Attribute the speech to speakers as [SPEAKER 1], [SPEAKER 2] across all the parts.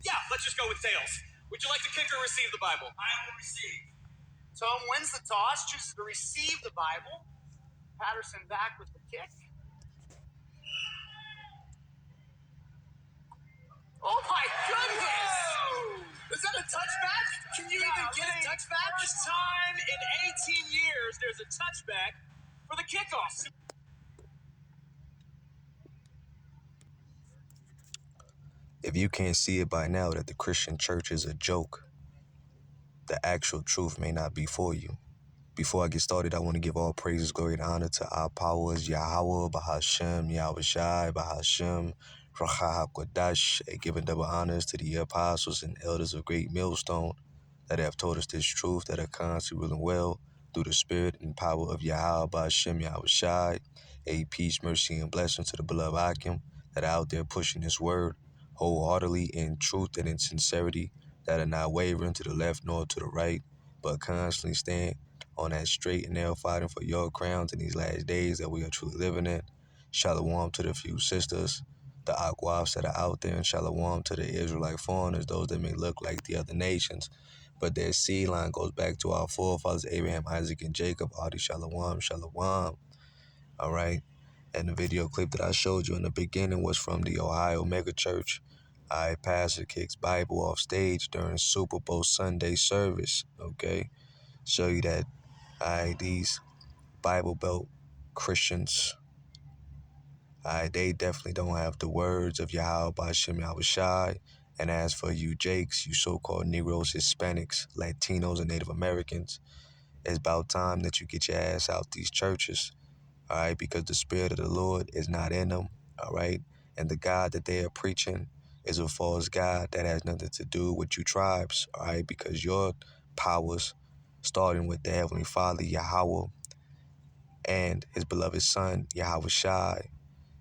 [SPEAKER 1] Yeah, let's just go with tails. Would you like to kick or receive the Bible? I will receive. Tom wins the toss, chooses to receive the Bible. Patterson back with the kick. Oh my goodness! Whoa! Is that a touchback? Can you even get a touchback? First time in 18 years there's a touchback for the kickoff.
[SPEAKER 2] If you can't see it by now that the Christian church is a joke, the actual truth may not be for you. Before I get started, I want to give all praises, glory, and honor to our powers, Yahweh, Bahashem, Yahweh Shai, Bahashem, Racha HaKodash, and giving double honors to the apostles and elders of Great Millstone that have taught us this truth, that are constantly ruling well through the spirit and power of Yahweh, Bahashem, Yahweh Shai. A peace, mercy, and blessing to the beloved Akim that are out there pushing this word wholeheartedly in truth and in sincerity, that are not wavering to the left nor to the right, but constantly stand on that straight and narrow fighting for your crowns in these last days that we are truly living in. Shalom to the few sisters, the Akwafs that are out there, and shalom to the Israelite foreigners, those that may look like the other nations, but their seed line goes back to our forefathers, Abraham, Isaac, and Jacob. Adi shalom, shalom. All right. And the video clip that I showed you in the beginning was from the Ohio Mega Church. Pastor kicks Bible off stage during Super Bowl Sunday service. Okay. Show you that these Bible Belt Christians, they definitely don't have the words of Yahweh Ba'Shem Yahweh Shai. And as for you Jakes, you so-called Negroes, Hispanics, Latinos, and Native Americans, it's about time that you get your ass out these churches, all right, because the Spirit of the Lord is not in them, all right? And the God that they are preaching is a false God that has nothing to do with you tribes, all right? Because your powers, starting with the Heavenly Father, Yahweh, and his beloved Son, Yahweh Shai,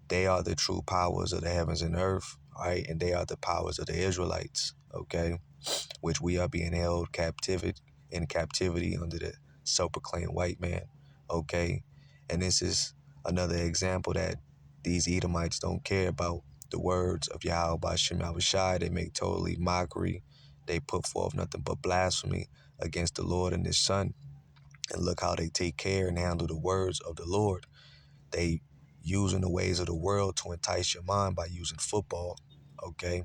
[SPEAKER 2] they are the true powers of the heavens and earth, all right? And they are the powers of the Israelites, okay? Which we are being held in captivity under the self-proclaimed white man, okay? And this is another example that these Edomites don't care about the words of Yahweh Ba'Shem Yahweh Shai. They make totally mockery. They put forth nothing but blasphemy against the Lord and his Son. And look how they take care and handle the words of the Lord. They using the ways of the world to entice your mind by using football, okay?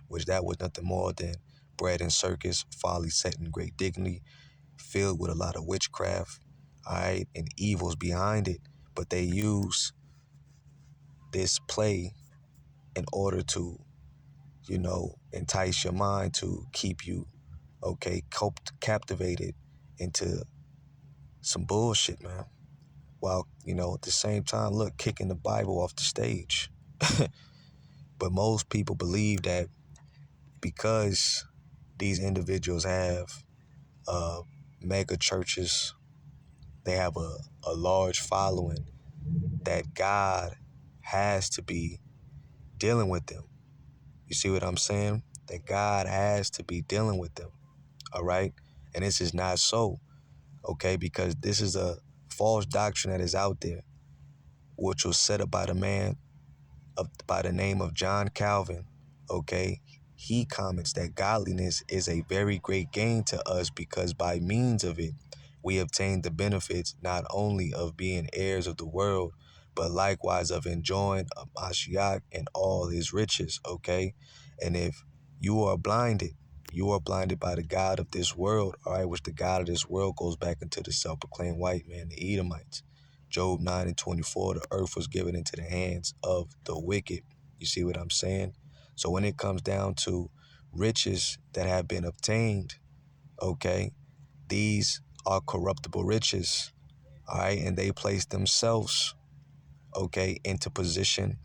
[SPEAKER 2] Which that was nothing more than bread and circus, folly set in great dignity, filled with a lot of witchcraft, all right, and evils behind it. But they use this play in order to, entice your mind to keep you, okay, captivated into some bullshit, man. While, at the same time, look, kicking the Bible off the stage. But most people believe that because these individuals have mega churches, they have a large following, that God has to be dealing with them. You see what I'm saying? That God has to be dealing with them, all right? And this is not so, okay? Because this is a false doctrine that is out there, which was set up by the man by the name of John Calvin, okay? He comments that godliness is a very great gain to us because by means of it, we obtain the benefits not only of being heirs of the world, but likewise of enjoying Mashiach and all his riches, okay? And if you are blinded by the God of this world, all right, which the God of this world goes back into the self-proclaimed white man, the Edomites. Job 9:24, the earth was given into the hands of the wicked. You see what I'm saying? So when it comes down to riches that have been obtained, okay, these are corruptible riches, all right, and they place themselves, okay, into position,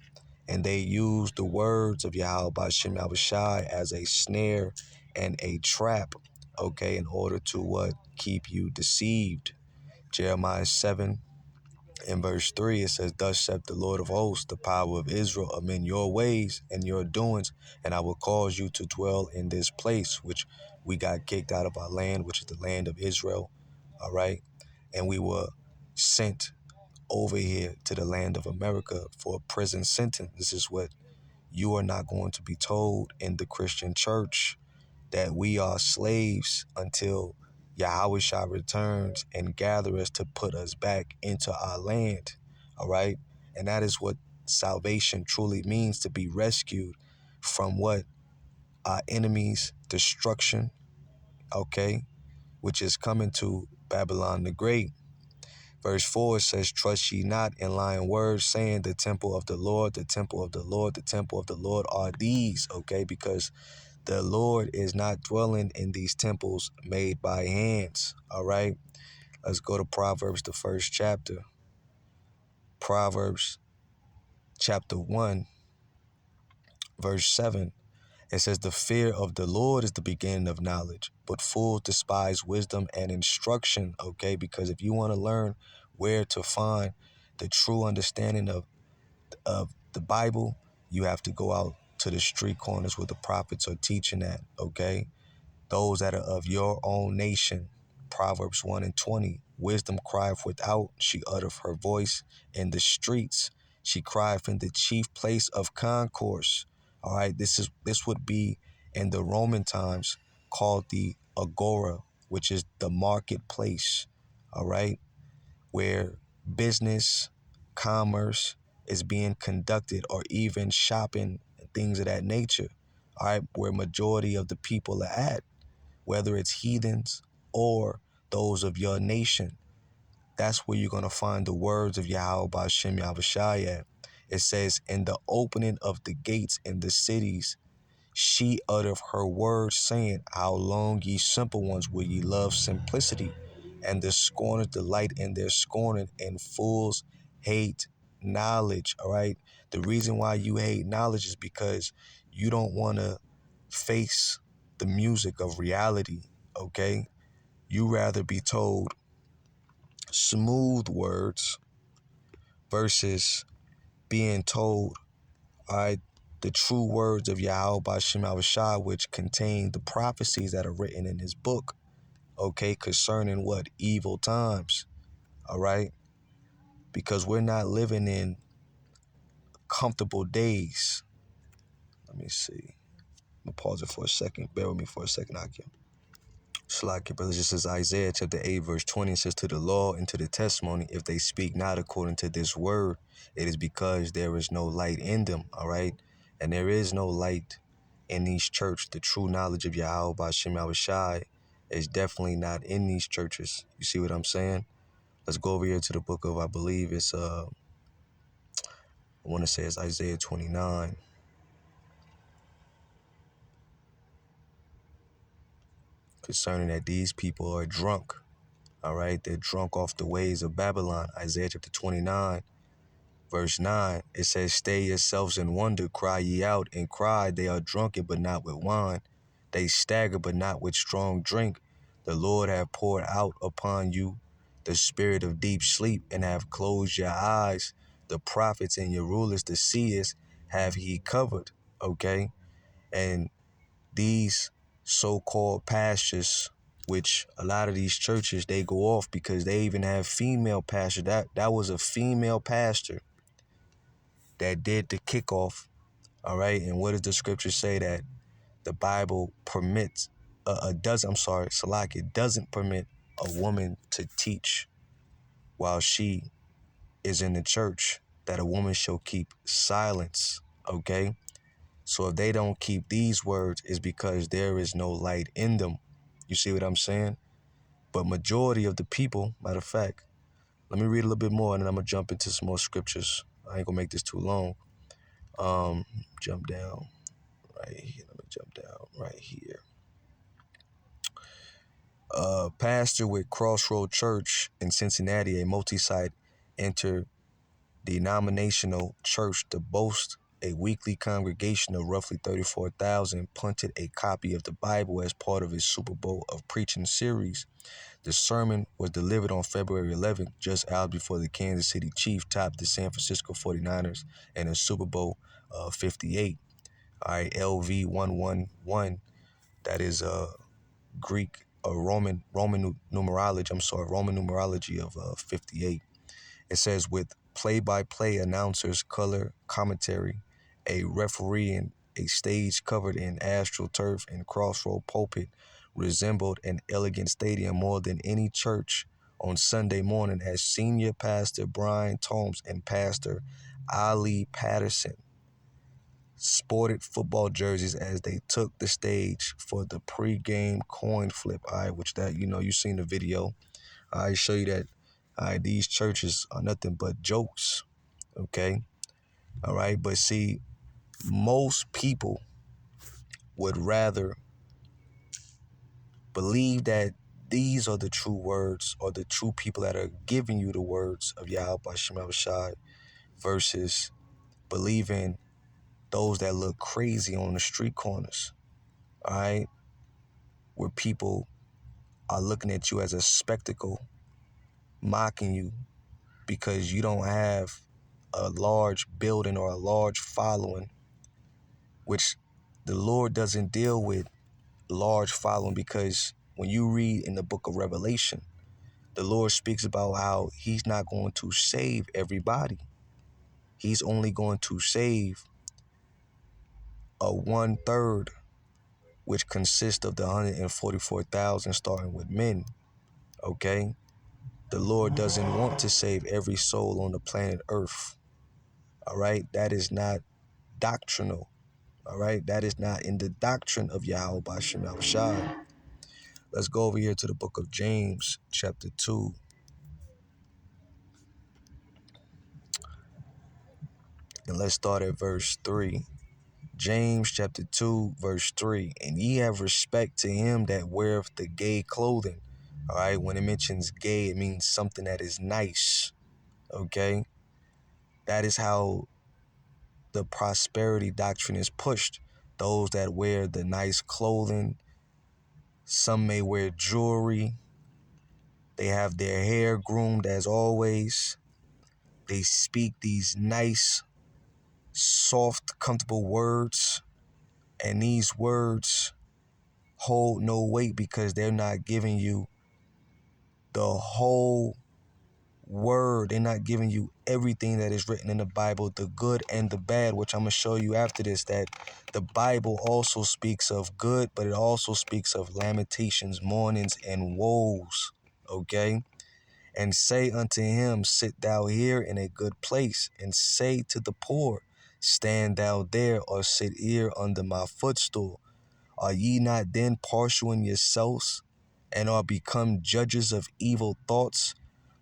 [SPEAKER 2] and they use the words of Yahweh Ba'Shem Yahweh Shai as a snare and a trap, okay, in order to what? Keep you deceived. Jeremiah 7 in verse 3, it says, "Thus saith the Lord of hosts, the power of Israel, amend your ways and your doings, and I will cause you to dwell in this place," which we got kicked out of our land, which is the land of Israel, all right? And we were sent over here to the land of America for a prison sentence. This is what You are not going to be told in the Christian church that we are slaves until Yahweh Shah returns and gather us to put us back into our land. All right. And that is what salvation truly means, to be rescued from what? Our enemies' destruction, okay, which is coming to Babylon the Great. Verse 4 says, trust ye not in lying words, saying the temple of the Lord, the temple of the Lord, the temple of the Lord are these, okay, because the Lord is not dwelling in these temples made by hands, all right? Let's go to Proverbs, the first chapter. Proverbs chapter 1, verse 7. It says, the fear of the Lord is the beginning of knowledge, but fools despise wisdom and instruction, okay? Because if you want to learn where to find the true understanding of the Bible, you have to go out to the street corners where the prophets are teaching at, okay? Those that are of your own nation. Proverbs 1 and 20. Wisdom crieth without, she uttereth her voice in the streets. She crieth in the chief place of concourse. All right, this would be in the Roman times called the agora, which is the marketplace. All right, where business, commerce is being conducted, or even shopping and things of that nature. All right, where majority of the people are at, whether it's heathens or those of your nation. That's where you're going to find the words of Yahweh Ba'Shem Yahushai at. It says, in the opening of the gates in the cities, she uttereth her words, saying, how long, ye simple ones, will ye love simplicity? And the scorners delight in their scorning, and fools hate knowledge, all right? The reason why you hate knowledge is because you don't want to face the music of reality, okay? You rather be told smooth words versus being told, all right, the true words of Yahweh Ba'Shem Yahushua, which contain the prophecies that are written in his book, okay, concerning what? Evil times, all right? Because we're not living in comfortable days. Let me see. I'm going to pause it for a second. Bear with me for a second, Akim. Shalaki, brothers, this is Isaiah chapter 8, verse 20. It says, to the law and to the testimony, if they speak not according to this word, it is because there is no light in them, all right? And there is no light in these churches. The true knowledge of Yahweh Ba'Shem Yahushai is definitely not in these churches. You see what I'm saying? Let's go over here to the book of, I believe it's, I want to say it's Isaiah 29. Concerning that these people are drunk, all right? They're drunk off the ways of Babylon. Isaiah chapter 29. Verse 9, it says, stay yourselves in wonder, cry ye out, and cry, they are drunken, but not with wine. They stagger, but not with strong drink. The Lord hath poured out upon you the spirit of deep sleep, and have closed your eyes. The prophets and your rulers, the seers, have he covered, okay? And these so-called pastors, which a lot of these churches, they go off because they even have female pastors. That was a female pastor that did the kickoff, all right? And what does the scripture say? That the Bible permits, Salaki, doesn't permit a woman to teach while she is in the church, that a woman shall keep silence, okay? So if they don't keep these words, it's because there is no light in them. You see what I'm saying? But majority of the people, matter of fact, let me read a little bit more and then I'm going to jump into some more scriptures. I ain't going to make this too long. Jump down right here. Let me jump down right here. Pastor with Crossroad Church in Cincinnati, a multi-site interdenominational church to boast a weekly congregation of roughly 34,000, punted a copy of the Bible as part of his Super Bowl of preaching series. The sermon was delivered on February 11th, just hours before the Kansas City Chiefs topped the San Francisco 49ers in a Super Bowl 58. All right, LV111, that is Greek, Roman numerology of 58. It says, with play-by-play announcers, color commentary, a referee in a stage covered in astral turf and crossroad pulpit resembled an elegant stadium more than any church on Sunday morning as Senior Pastor Brian Tomes and Pastor Ali Patterson sported football jerseys as they took the stage for the pregame coin flip. All right, which that, you've seen the video. I show you that these churches are nothing but jokes. Okay. All right. But see, most people would rather believe that these are the true words or the true people that are giving you the words of Yahweh Hashem Shai versus believing those that look crazy on the street corners. All right. Where people are looking at you as a spectacle, mocking you because you don't have a large building or a large following, which the Lord doesn't deal with large following, because when you read in the book of Revelation, the Lord speaks about how he's not going to save everybody. He's only going to save a 1/3, which consists of the 144,000 starting with men. Okay? The Lord doesn't want to save every soul on the planet Earth. All right? That is not doctrinal. All right? That is not in the doctrine of Yahweh Bashem Yahushua. Let's go over here to the book of James, chapter 2. And let's start at verse 3. James chapter 2, verse 3. And ye have respect to him that weareth the gay clothing. All right? When it mentions gay, it means something that is nice. Okay? That is how the prosperity doctrine is pushed. Those that wear the nice clothing, some may wear jewelry. They have their hair groomed as always. They speak these nice, soft, comfortable words. And these words hold no weight because they're not giving you the whole word. They're not giving you everything that is written in the Bible, the good and the bad, which I'm going to show you after this, that the Bible also speaks of good, but it also speaks of lamentations, mournings, and woes. Okay? And say unto him, sit thou here in a good place, and say to the poor, stand thou there, or sit here under my footstool. Are ye not then partial in yourselves, and are become judges of evil thoughts?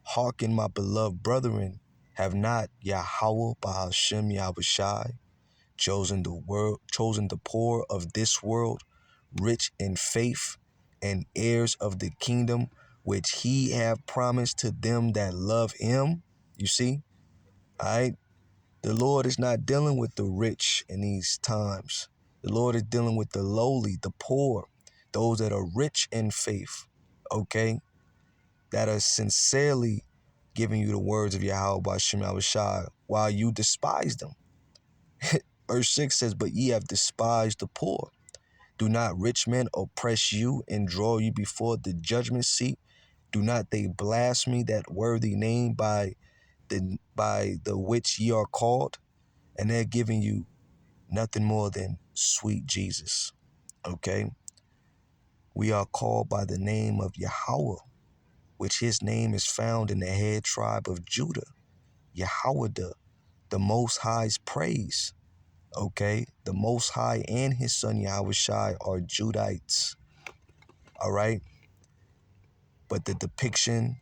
[SPEAKER 2] Hearken, my beloved brethren, have not Yahweh Bahashem Yahushai chosen the poor of this world, rich in faith, and heirs of the kingdom which he have promised to them that love him? You see? All right? The Lord is not dealing with the rich in these times. The Lord is dealing with the lowly, the poor, those that are rich in faith, okay? That are sincerely giving you the words of Yahweh Bashem Yahushua while you despise them. Verse 6 says, but ye have despised the poor. Do not rich men oppress you and draw you before the judgment seat? Do not they blaspheme that worthy name by the which ye are called? And they're giving you nothing more than sweet Jesus. Okay? We are called by the name of Yahweh, which his name is found in the head tribe of Judah. Yahweh, the Most High's praise. Okay? The Most High and his son Yahweh Shai are Judites. All right? But the depiction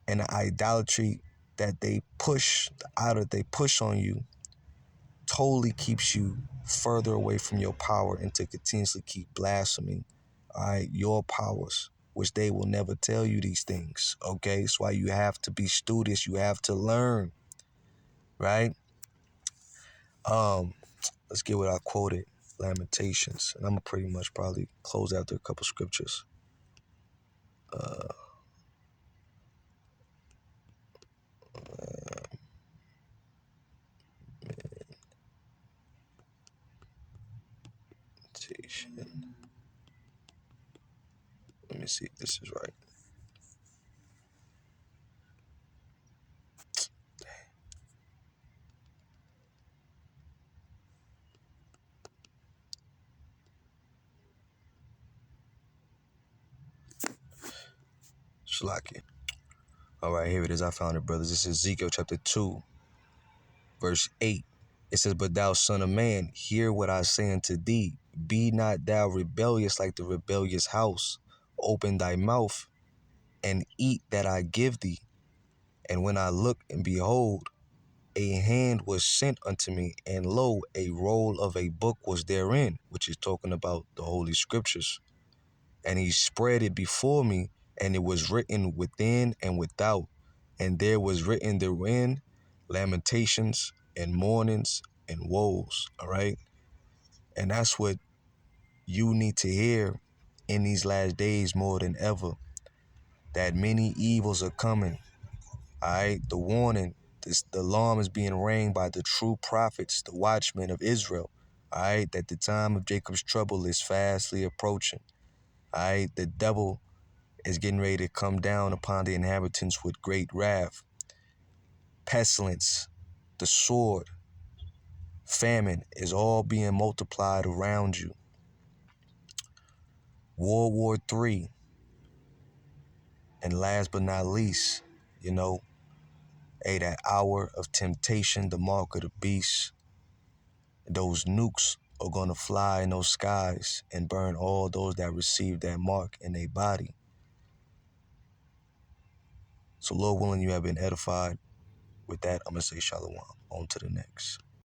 [SPEAKER 2] and the idolatry that they push, the idol that they push on you, totally keeps you further away from your power and to continuously keep blaspheming, all right, your powers, which they will never tell you these things, okay? That's why you have to be studious. You have to learn, right? Let's get what I quoted, Lamentations, and I'm gonna pretty much probably close after a couple scriptures. Lamentation. Let me see if this is right. Shalaki. All right, here it is. I found it, brothers. This is Ezekiel chapter 2, verse 8. It says, "But thou son of man, hear what I say unto thee. Be not thou rebellious like the rebellious house. Open thy mouth and eat that I give thee. And when I look and behold, a hand was sent unto me, and lo, a roll of a book was therein," which is talking about the Holy Scriptures. "And he spread it before me, and it was written within and without. And there was written therein lamentations and mournings and woes." All right. And that's what you need to hear in these last days more than ever, that many evils are coming. All right. The warning, the alarm is being rang by the true prophets, the watchmen of Israel. All right. That the time of Jacob's trouble is fastly approaching. All right. The devil is getting ready to come down upon the inhabitants with great wrath. Pestilence, the sword, famine is all being multiplied around you. World War III, and last but not least, that hour of temptation, the mark of the beast. Those nukes are going to fly in those skies and burn all those that receive that mark in their body. So Lord willing, you have been edified. With that, I'm going to say shalom. On to the next.